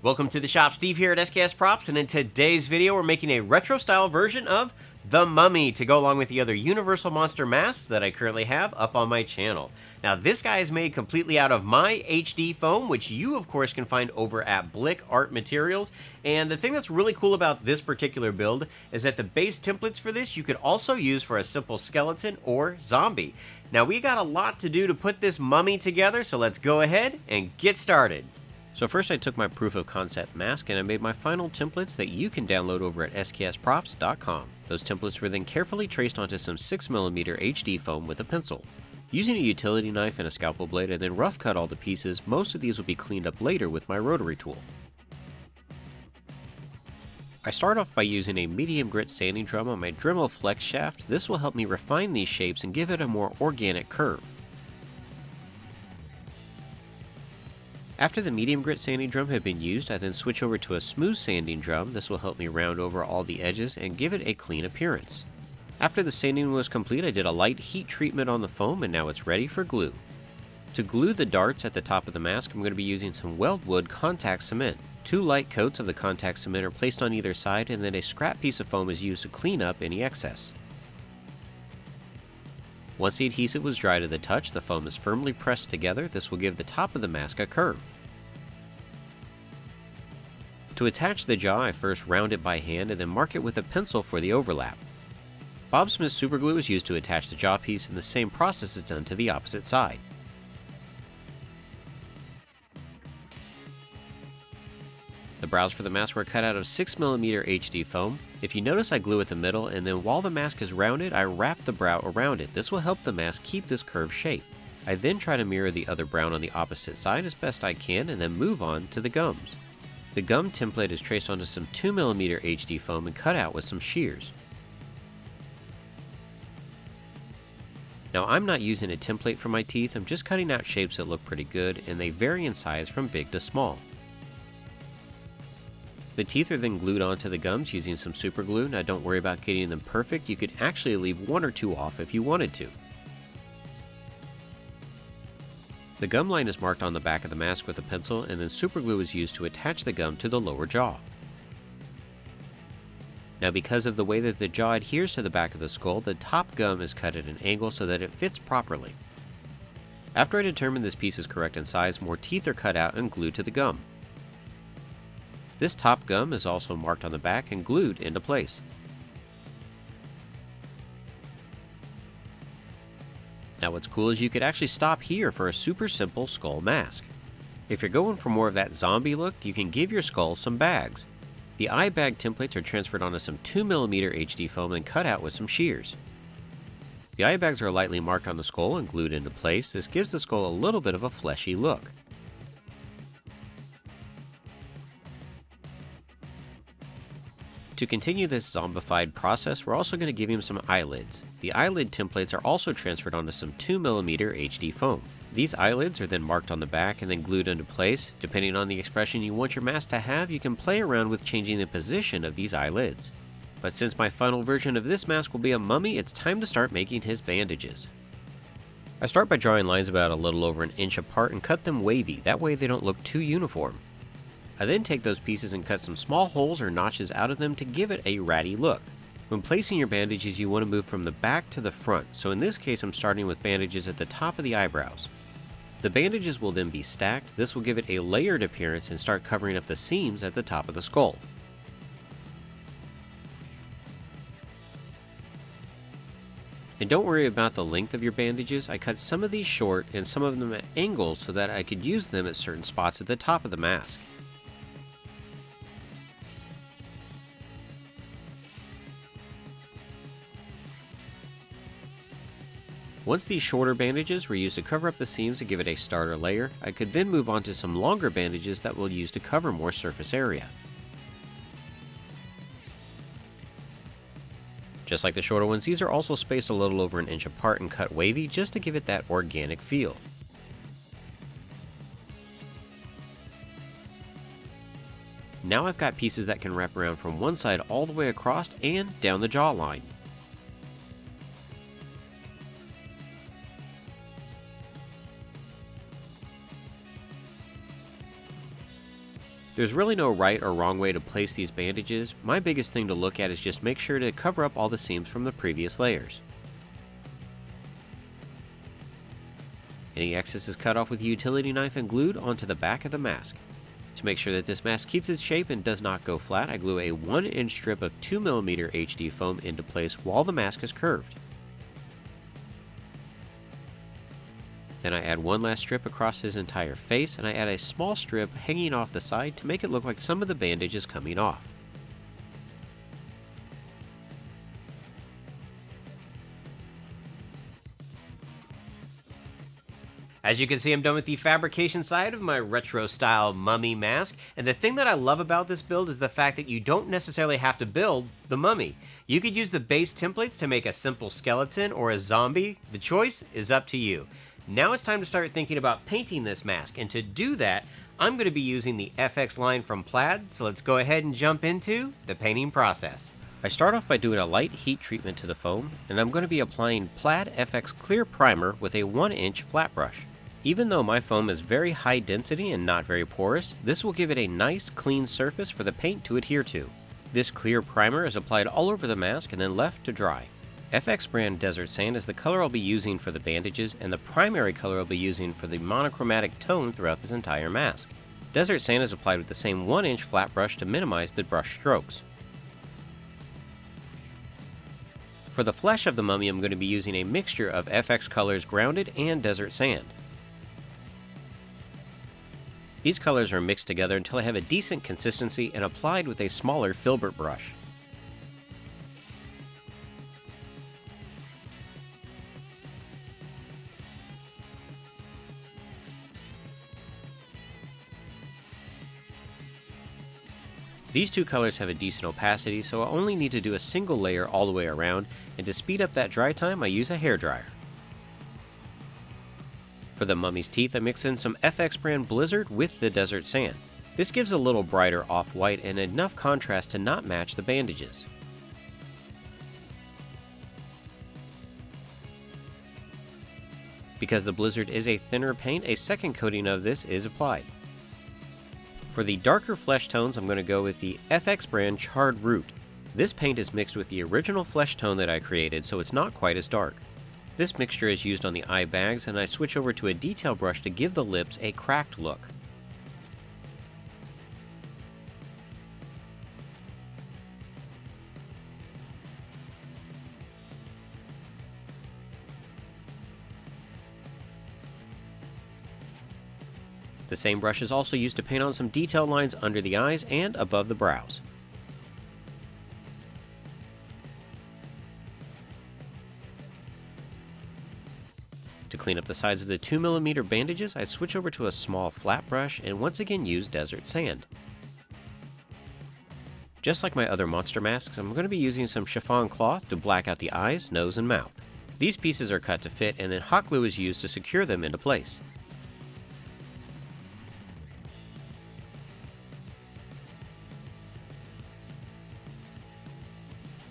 Welcome to the shop. Steve here at SKS Props, and in today's video we're making a retro style version of the Mummy to go along with the other Universal Monster masks that I currently have up on my channel. Now this guy is made completely out of my HD foam, which you of course can find over at Blick Art Materials. And the thing that's really cool about this particular build is that the base templates for this you could also use for a simple skeleton or zombie. Now we got a lot to do to put this mummy together, so let's go ahead and get started. So first I took my proof of concept mask and I made my final templates that you can download over at sksprops.com. Those templates were then carefully traced onto some 6mm HD foam with a pencil. Using a utility knife and a scalpel blade, I then rough cut all the pieces. Most of these will be cleaned up later with my rotary tool. I start off by using a medium grit sanding drum on my Dremel flex shaft. This will help me refine these shapes and give it a more organic curve. After the medium grit sanding drum had been used, I then switch over to a smooth sanding drum. This will help me round over all the edges and give it a clean appearance. After the sanding was complete, I did a light heat treatment on the foam and now it's ready for glue. To glue the darts at the top of the mask, I'm going to be using some weldwood contact cement. 2 light coats of the contact cement are placed on either side and then a scrap piece of foam is used to clean up any excess. Once the adhesive was dry to the touch, the foam is firmly pressed together. This will give the top of the mask a curve. To attach the jaw, I first round it by hand and then mark it with a pencil for the overlap. Bob Smith superglue is used to attach the jaw piece, and the same process is done to the opposite side. The brows for the mask were cut out of 6mm HD foam. If you notice, I glue at the middle, and then while the mask is rounded, I wrap the brow around it. This will help the mask keep this curved shape. I then try to mirror the other brown on the opposite side as best I can, and then move on to the gums. The gum template is traced onto some 2mm HD foam and cut out with some shears. Now I'm not using a template for my teeth, I'm just cutting out shapes that look pretty good, and they vary in size from big to small. The teeth are then glued onto the gums using some super glue. Now don't worry about getting them perfect, you could actually leave 1 or 2 off if you wanted to. The gum line is marked on the back of the mask with a pencil, and then super glue is used to attach the gum to the lower jaw. Now because of the way that the jaw adheres to the back of the skull, the top gum is cut at an angle so that it fits properly. After I determine this piece is correct in size, more teeth are cut out and glued to the gum. This top gum is also marked on the back and glued into place. Now what's cool is you could actually stop here for a super simple skull mask. If you're going for more of that zombie look, you can give your skull some bags. The eye bag templates are transferred onto some 2mm HD foam and cut out with some shears. The eye bags are lightly marked on the skull and glued into place. This gives the skull a little bit of a fleshy look. To continue this zombified process, we're also going to give him some eyelids. The eyelid templates are also transferred onto some 2mm HD foam. These eyelids are then marked on the back and then glued into place. Depending on the expression you want your mask to have, you can play around with changing the position of these eyelids. But since my final version of this mask will be a mummy, it's time to start making his bandages. I start by drawing lines about a little over an inch apart and cut them wavy, that way they don't look too uniform. I then take those pieces and cut some small holes or notches out of them to give it a ratty look. When placing your bandages, you want to move from the back to the front, so in this case I'm starting with bandages at the top of the eyebrows. The bandages will then be stacked. This will give it a layered appearance and start covering up the seams at the top of the skull. And don't worry about the length of your bandages. I cut some of these short and some of them at angles so that I could use them at certain spots at the top of the mask. Once these shorter bandages were used to cover up the seams and give it a starter layer, I could then move on to some longer bandages that we'll use to cover more surface area. Just like the shorter ones, these are also spaced a little over an inch apart and cut wavy just to give it that organic feel. Now I've got pieces that can wrap around from one side all the way across and down the jawline. There's really no right or wrong way to place these bandages. My biggest thing to look at is just make sure to cover up all the seams from the previous layers. Any excess is cut off with a utility knife and glued onto the back of the mask. To make sure that this mask keeps its shape and does not go flat, I glue a 1-inch strip of 2mm HD foam into place while the mask is curved. Then I add one last strip across his entire face, and I add a small strip hanging off the side to make it look like some of the bandage is coming off. As you can see, I'm done with the fabrication side of my retro-style mummy mask, and the thing that I love about this build is the fact that you don't necessarily have to build the mummy. You could use the base templates to make a simple skeleton or a zombie. The choice is up to you. Now it's time to start thinking about painting this mask, and to do that, I'm going to be using the FX line from Plaid, so let's go ahead and jump into the painting process. I start off by doing a light heat treatment to the foam, and I'm going to be applying Plaid FX Clear Primer with a 1-inch flat brush. Even though my foam is very high density and not very porous, this will give it a nice clean surface for the paint to adhere to. This clear primer is applied all over the mask and then left to dry. FX brand Desert Sand is the color I'll be using for the bandages, and the primary color I'll be using for the monochromatic tone throughout this entire mask. Desert Sand is applied with the same 1-inch flat brush to minimize the brush strokes. For the flesh of the mummy, I'm going to be using a mixture of FX colors Grounded and Desert Sand. These colors are mixed together until I have a decent consistency and applied with a smaller filbert brush. These two colors have a decent opacity, so I only need to do a single layer all the way around, and to speed up that dry time I use a hairdryer. For the mummy's teeth, I mix in some FX brand Blizzard with the Desert Sand. This gives a little brighter off-white and enough contrast to not match the bandages. Because the Blizzard is a thinner paint, a second coating of this is applied. For the darker flesh tones, I'm going to go with the FX brand Charred Root. This paint is mixed with the original flesh tone that I created, so it's not quite as dark. This mixture is used on the eye bags, and I switch over to a detail brush to give the lips a cracked look. The same brush is also used to paint on some detail lines under the eyes and above the brows. To clean up the sides of the 2mm bandages, I switch over to a small flat brush and once again use Desert Sand. Just like my other monster masks, I'm going to be using some chiffon cloth to black out the eyes, nose, and mouth. These pieces are cut to fit, and then hot glue is used to secure them into place.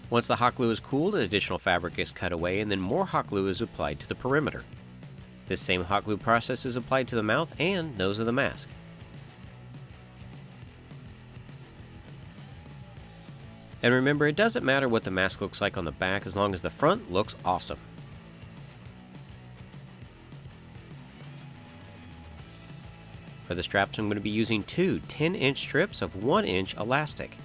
Once the hot glue is cooled, additional fabric is cut away, and then more hot glue is applied to the perimeter. This same hot glue process is applied to the mouth and nose of the mask. And remember, it doesn't matter what the mask looks like on the back as long as the front looks awesome. For the straps, I'm going to be using two 10-inch strips of 1-inch elastic.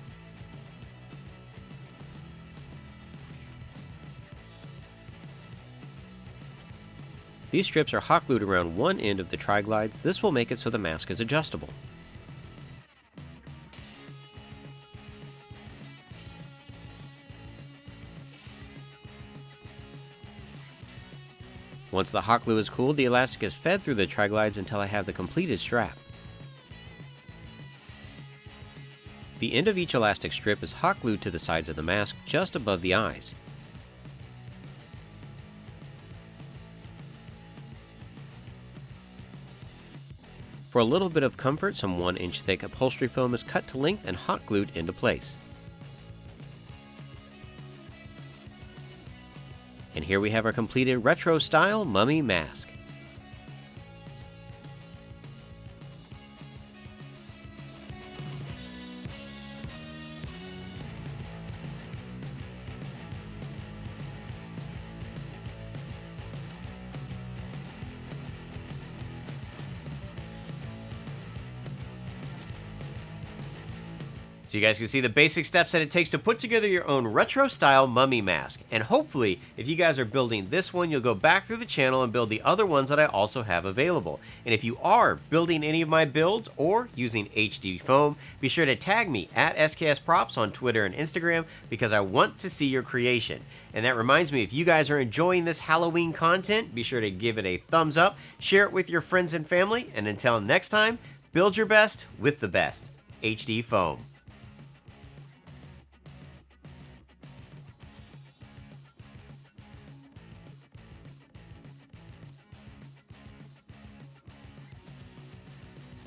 These strips are hot glued around one end of the tri-glides. This will make it so the mask is adjustable. Once the hot glue is cooled, the elastic is fed through the tri-glides until I have the completed strap. The end of each elastic strip is hot glued to the sides of the mask just above the eyes. For a little bit of comfort, some 1-inch thick upholstery foam is cut to length and hot glued into place. And here we have our completed retro-style mummy mask. So you guys can see the basic steps that it takes to put together your own retro-style mummy mask. And hopefully, if you guys are building this one, you'll go back through the channel and build the other ones that I also have available. And if you are building any of my builds or using HD foam, be sure to tag me at SKS Props on Twitter and Instagram because I want to see your creation. And that reminds me, if you guys are enjoying this Halloween content, be sure to give it a thumbs up, share it with your friends and family, and until next time, build your best with the best. HD Foam.